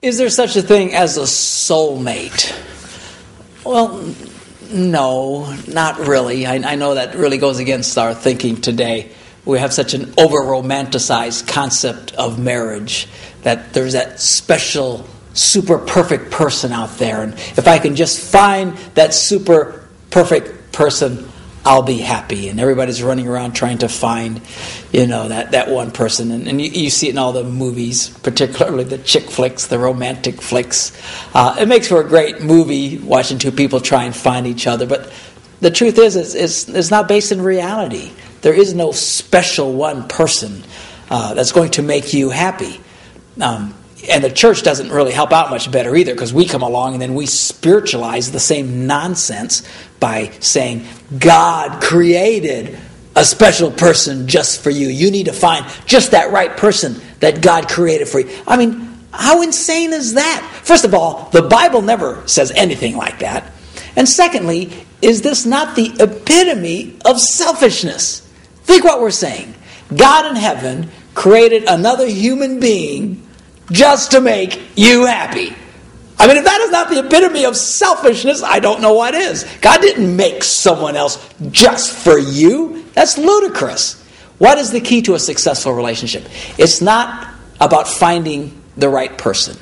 Is there such a thing as a soulmate? Well, no, not really. I know that really goes against our thinking today. We have such an over-romanticized concept of marriage that there's that special, super perfect person out there. And if I can just find that super perfect person, I'll be happy. And everybody's running around trying to find, that one person. And you see it in all the movies, particularly the chick flicks, the romantic flicks. It makes for a great movie watching two people try and find each other. But the truth is, it's not based in reality. There is no special one person that's going to make you happy. And the church doesn't really help out much better either, because we come along and then we spiritualize the same nonsense by saying God created a special person just for you. You need to find just that right person that God created for you. I mean, how insane is that? First of all, the Bible never says anything like that. And secondly, is this not the epitome of selfishness? Think what we're saying. God in heaven created another human being just to make you happy. I mean, if that is not the epitome of selfishness, I don't know what is. God didn't make someone else just for you. That's ludicrous. What is the key to a successful relationship? It's not about finding the right person.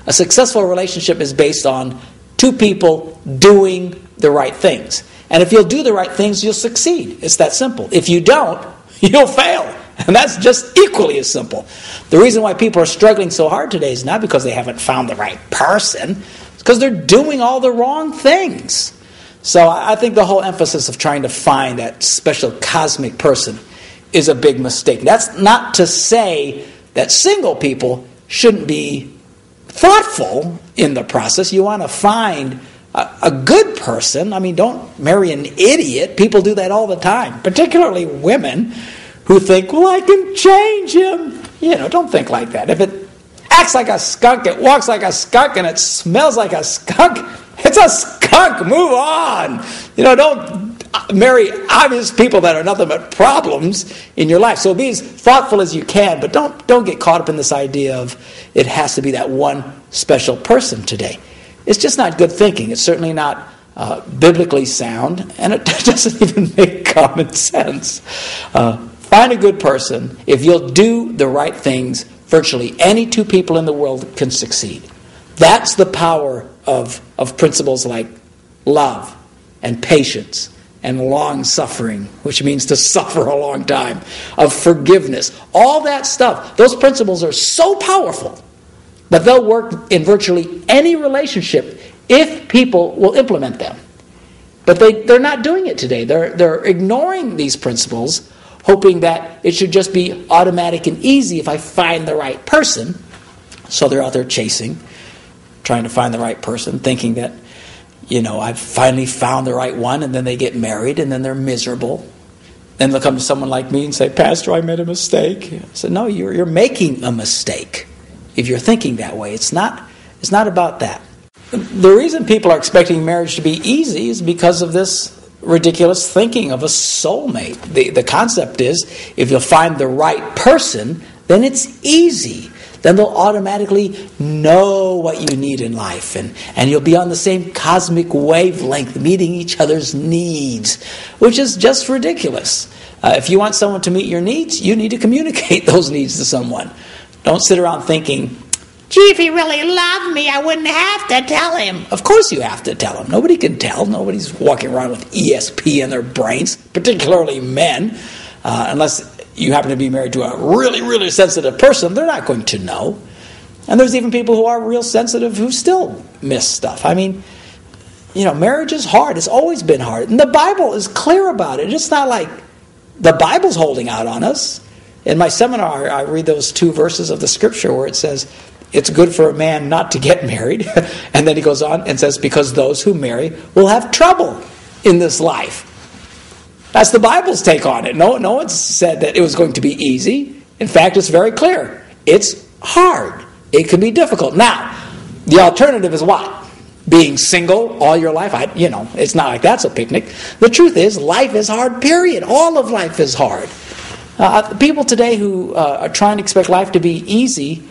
A successful relationship is based on two people doing the right things. And if you'll do the right things, you'll succeed. It's that simple. If you don't, you'll fail. And that's just equally as simple. The reason why people are struggling so hard today is not because they haven't found the right person. It's because they're doing all the wrong things. So I think the whole emphasis of trying to find that special cosmic person is a big mistake. That's not to say that single people shouldn't be thoughtful in the process. You want to find a good person. I mean, don't marry an idiot. People do that all the time, particularly women who think, well, I can change him. Don't think like that. If it acts like a skunk, it walks like a skunk, and it smells like a skunk, it's a skunk. Move on. Don't marry obvious people that are nothing but problems in your life. So be as thoughtful as you can, but don't get caught up in this idea of it has to be that one special person today. It's just not good thinking. It's certainly not biblically sound, and it doesn't even make common sense. Find a good person. If you'll do the right things, virtually any two people in the world can succeed. That's the power of principles like love and patience and long-suffering, which means to suffer a long time, of forgiveness. All that stuff, those principles are so powerful that they'll work in virtually any relationship if people will implement them. But they're not doing it today. They're ignoring these principles, hoping that it should just be automatic and easy if I find the right person. So they're out there chasing, trying to find the right person, thinking that, I've finally found the right one, and then they get married, and then they're miserable. Then they'll come to someone like me and say, Pastor, I made a mistake. I said, no, you're making a mistake if you're thinking that way. It's not about that. The reason people are expecting marriage to be easy is because of this ridiculous thinking of a soulmate. The concept is, if you'll find the right person, then it's easy. Then they'll automatically know what you need in life. And you'll be on the same cosmic wavelength, meeting each other's needs, which is just ridiculous. If you want someone to meet your needs, you need to communicate those needs to someone. Don't sit around thinking, gee, if he really loved me, I wouldn't have to tell him. Of course you have to tell him. Nobody can tell. Nobody's walking around with ESP in their brains, particularly men. Unless you happen to be married to a really, really sensitive person, they're not going to know. And there's even people who are real sensitive who still miss stuff. I mean, marriage is hard. It's always been hard. And the Bible is clear about it. It's not like the Bible's holding out on us. In my seminar, I read those 2 verses of the Scripture where it says, it's good for a man not to get married. And then he goes on and says, because those who marry will have trouble in this life. That's the Bible's take on it. No one said that it was going to be easy. In fact, it's very clear. It's hard. It can be difficult. Now, the alternative is what? Being single all your life? It's not like that's a picnic. The truth is, life is hard, period. All of life is hard. People today who are trying to expect life to be easy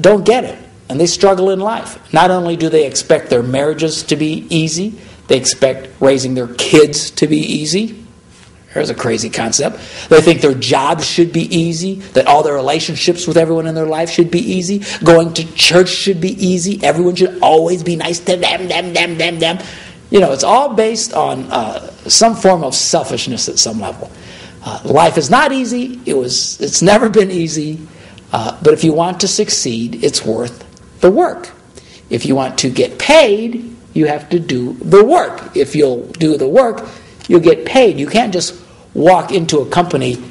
don't get it. and they struggle in life. Not only do they expect their marriages to be easy, they expect raising their kids to be easy. There's a crazy concept. They think their jobs should be easy, that all their relationships with everyone in their life should be easy, going to church should be easy, everyone should always be nice to them. It's all based on some form of selfishness at some level. Life is not easy. It's never been easy. But if you want to succeed, it's worth the work. If you want to get paid, you have to do the work. If you'll do the work, you'll get paid. You can't just walk into a company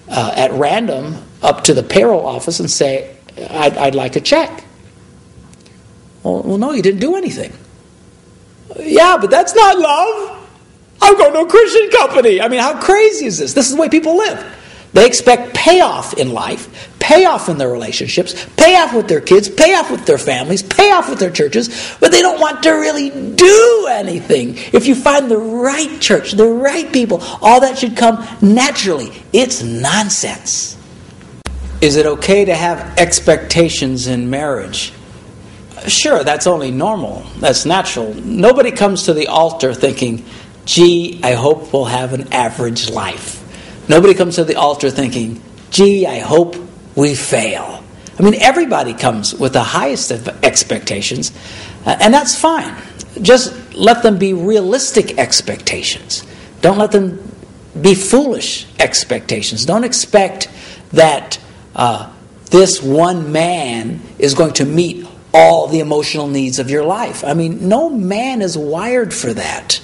at random up to the payroll office and say, I'd like a check. Well, no, you didn't do anything. Yeah, but that's not love. I'm going to a Christian company. I mean, how crazy is this? This is the way people live. They expect payoff in life, payoff in their relationships, payoff with their kids, payoff with their families, payoff with their churches, but they don't want to really do anything. If you find the right church, the right people, all that should come naturally. It's nonsense. Is it okay to have expectations in marriage? Sure, that's only normal. That's natural. Nobody comes to the altar thinking, gee, I hope we'll have an average life. Nobody comes to the altar thinking, gee, I hope we fail. I mean, everybody comes with the highest of expectations, and that's fine. Just let them be realistic expectations. Don't let them be foolish expectations. Don't expect that this one man is going to meet all the emotional needs of your life. I mean, no man is wired for that.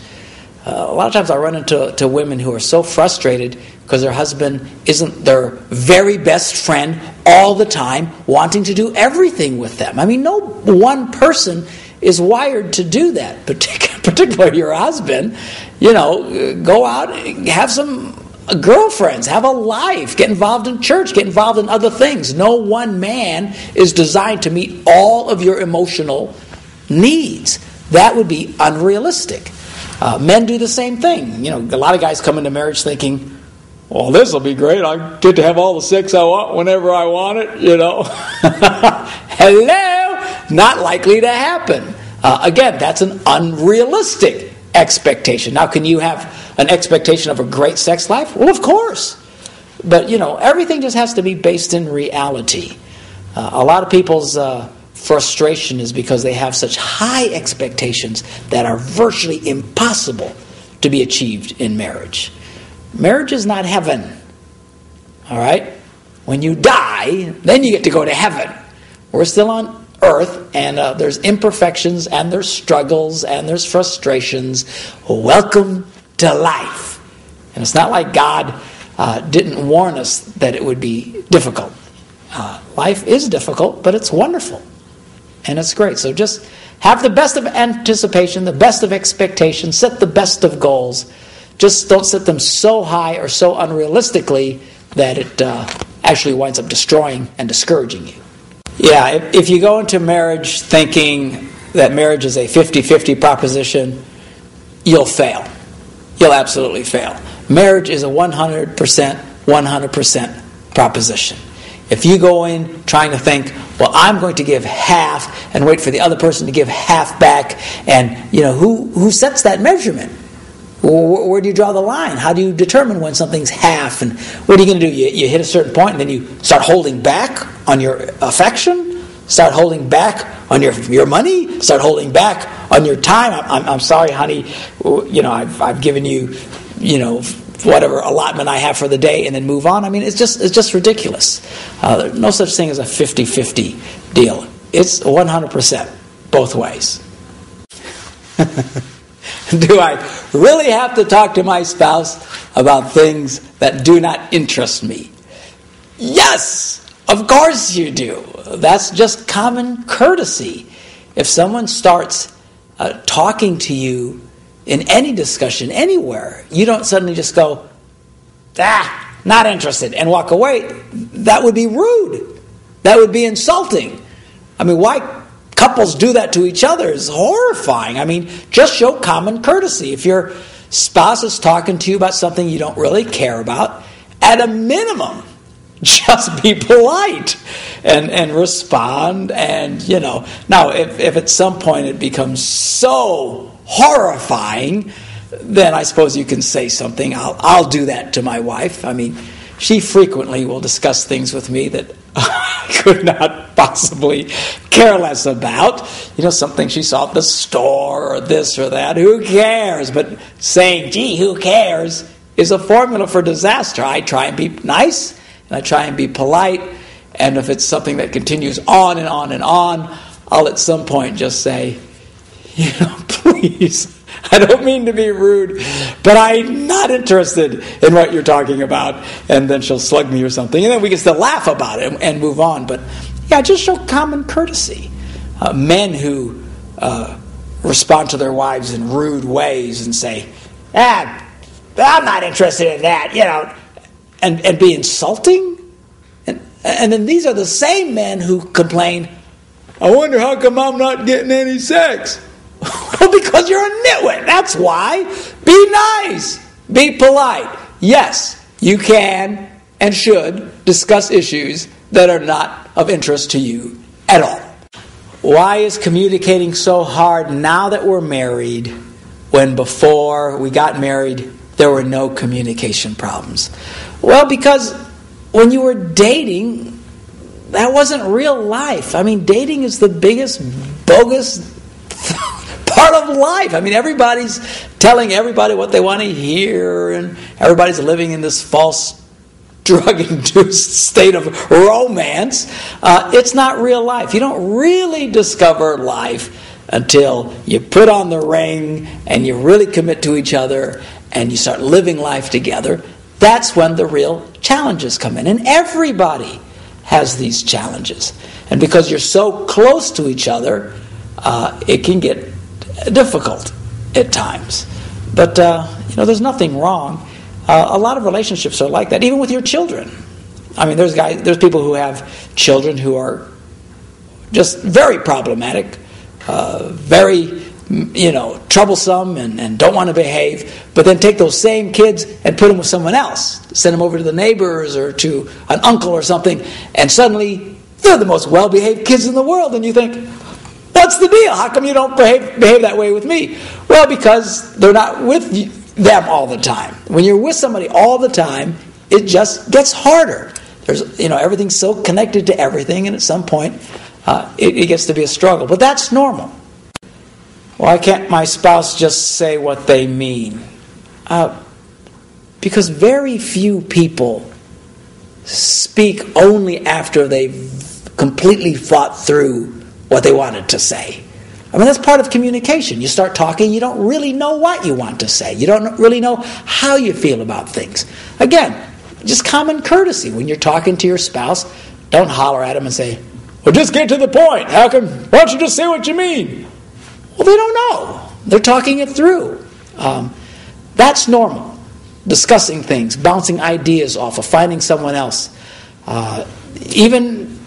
A lot of times I run into women who are so frustrated because their husband isn't their very best friend all the time, wanting to do everything with them. I mean, no one person is wired to do that, particularly your husband. Go out, have some girlfriends, have a life, get involved in church, get involved in other things. No one man is designed to meet all of your emotional needs. That would be unrealistic. Men do the same thing. A lot of guys come into marriage thinking, well, this will be great. I get to have all the sex I want whenever I want it, Hello? Not likely to happen. Again, that's an unrealistic expectation. Now, can you have an expectation of a great sex life? Well, of course. But, everything just has to be based in reality. A lot of people's frustration is because they have such high expectations that are virtually impossible to be achieved in marriage. Marriage is not heaven. All right? When you die, then you get to go to heaven. We're still on earth, and there's imperfections, and there's struggles, and there's frustrations. Welcome to life. And it's not like God didn't warn us that it would be difficult. Life is difficult, but it's wonderful. And it's great. So just have the best of anticipation, the best of expectations, set the best of goals. Just don't set them so high or so unrealistically that it actually winds up destroying and discouraging you. Yeah, if you go into marriage thinking that marriage is a 50-50 proposition, you'll fail. You'll absolutely fail. Marriage is a 100% proposition. If you go in trying to think, well, I'm going to give half and wait for the other person to give half back, and who sets that measurement? Where do you draw the line? How do you determine when something's half? And what are you going to do? You hit a certain point and then you start holding back on your affection? Start holding back on your money? Start holding back on your time? I'm sorry, honey. I've given you, whatever allotment I have for the day, and then move on. I mean, it's just ridiculous. There's no such thing as a 50-50 deal. It's 100% both ways. Do I really have to talk to my spouse about things that do not interest me? Yes, of course you do. That's just common courtesy. If someone starts talking to you in any discussion anywhere, you don't suddenly just go, not interested, and walk away. That would be rude. That would be insulting. I mean, why couples do that to each other is horrifying. I mean, just show common courtesy. If your spouse is talking to you about something you don't really care about, at a minimum, just be polite and respond. And, now if at some point it becomes so horrifying, then I suppose you can say something. I'll do that to my wife. I mean, she frequently will discuss things with me that I could not possibly care less about. Something she saw at the store or this or that. Who cares? But saying, gee, who cares, is a formula for disaster. I try and be nice, and I try and be polite. And if it's something that continues on and on and on, I'll at some point just say, please, I don't mean to be rude, but I'm not interested in what you're talking about. And then she'll slug me or something. And then we can still laugh about it and move on. But just show common courtesy. Men who respond to their wives in rude ways and say, I'm not interested in that, and be insulting. And then these are the same men who complain, I wonder how come I'm not getting any sex. Well, because you're a nitwit. That's why. Be nice. Be polite. Yes, you can and should discuss issues that are not of interest to you at all. Why is communicating so hard now that we're married when before we got married there were no communication problems? Well, because when you were dating, that wasn't real life. I mean, dating is the biggest bogus part of life. I mean, everybody's telling everybody what they want to hear, and everybody's living in this false drug-induced state of romance. It's not real life. You don't really discover life until you put on the ring and you really commit to each other and you start living life together. That's when the real challenges come in. And everybody has these challenges. And because you're so close to each other, it can get difficult at times. But, there's nothing wrong. A lot of relationships are like that, even with your children. I mean, there's people who have children who are just very problematic, very, troublesome and don't want to behave, but then take those same kids and put them with someone else. Send them over to the neighbors or to an uncle or something, and suddenly they're the most well-behaved kids in the world, and you think, what's the deal? How come you don't behave that way with me? Well, because they're not with them all the time. When you're with somebody all the time, it just gets harder. There's, everything's so connected to everything, and at some point, it gets to be a struggle. But that's normal. Why can't my spouse just say what they mean? Because very few people speak only after they've completely thought through what they wanted to say. I mean, that's part of communication. You start talking, you don't really know what you want to say. You don't really know how you feel about things. Again, just common courtesy. When you're talking to your spouse, don't holler at them and say, well, just get to the point. Why don't you just say what you mean? Well, they don't know. They're talking it through. That's normal. Discussing things, bouncing ideas off of, finding someone else. Even,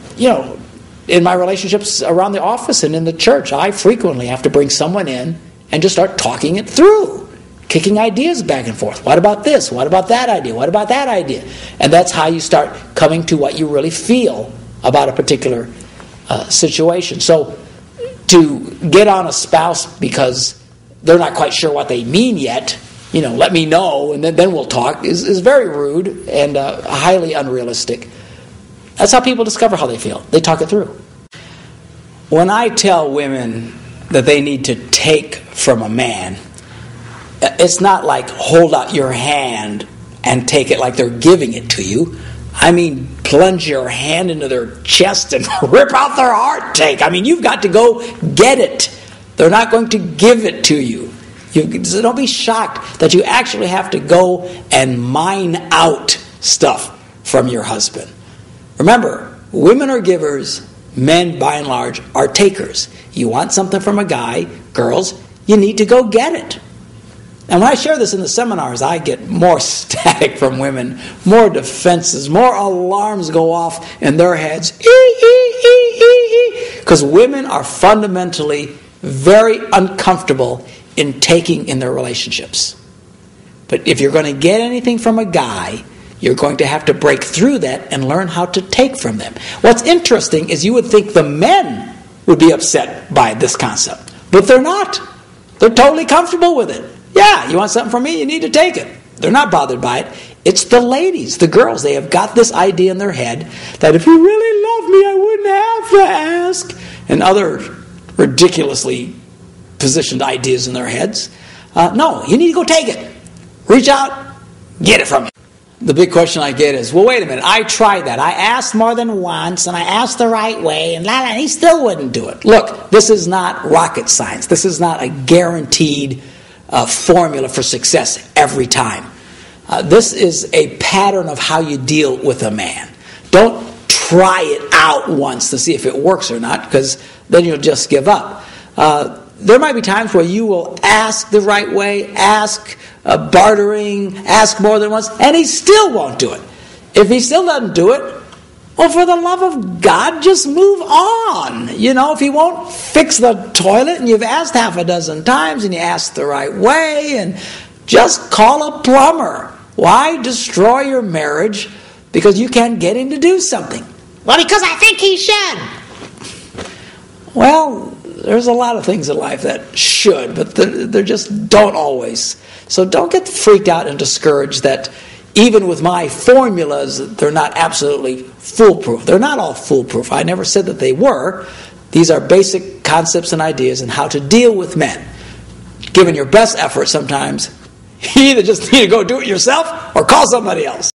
in my relationships around the office and in the church, I frequently have to bring someone in and just start talking it through, kicking ideas back and forth. What about this? What about that idea? What about that idea? And that's how you start coming to what you really feel about a particular situation. So to get on a spouse because they're not quite sure what they mean yet, let me know and then we'll talk, is very rude and highly unrealistic. That's how people discover how they feel. They talk it through. When I tell women that they need to take from a man, it's not like hold out your hand and take it like they're giving it to you. I mean, plunge your hand into their chest and rip out their heart. You've got to go get it. They're not going to give it to you. So don't be shocked that you actually have to go and mine out stuff from your husband. Remember, women are givers, men, by and large, are takers. You want something from a guy, girls, you need to go get it. And when I share this in the seminars, I get more static from women, more defenses, more alarms go off in their heads. Because women are fundamentally very uncomfortable in taking in their relationships. But if you're going to get anything from a guy, You're going to have to break through that and learn how to take from them. What's interesting is you would think the men would be upset by this concept, but they're not. They're totally comfortable with it. Yeah, you want something from me? You need to take it. They're not bothered by it. It's the ladies, the girls. They have got this idea in their head that if you really loved me, I wouldn't have to ask. And other ridiculously positioned ideas in their heads. No, you need to go take it. Reach out, get it from me. The big question I get is, well, wait a minute. I tried that. I asked more than once, and I asked the right way, and he still wouldn't do it. Look, this is not rocket science. This is not a guaranteed formula for success every time. This is a pattern of how you deal with a man. Don't try it out once to see if it works or not, because then you'll just give up. There might be times where you will ask the right way, ask bartering, ask more than once, and he still won't do it. If he still doesn't do it, well, for the love of God, just move on. If he won't fix the toilet and you've asked half a dozen times and you asked the right way, and just call a plumber. Why destroy your marriage because you can't get him to do something? Well, because I think he should. Well, there's a lot of things in life that should, but they just don't always. So don't get freaked out and discouraged that even with my formulas, they're not absolutely foolproof. They're not all foolproof. I never said that they were. These are basic concepts and ideas on how to deal with men. Given your best effort sometimes, you either just need to go do it yourself or call somebody else.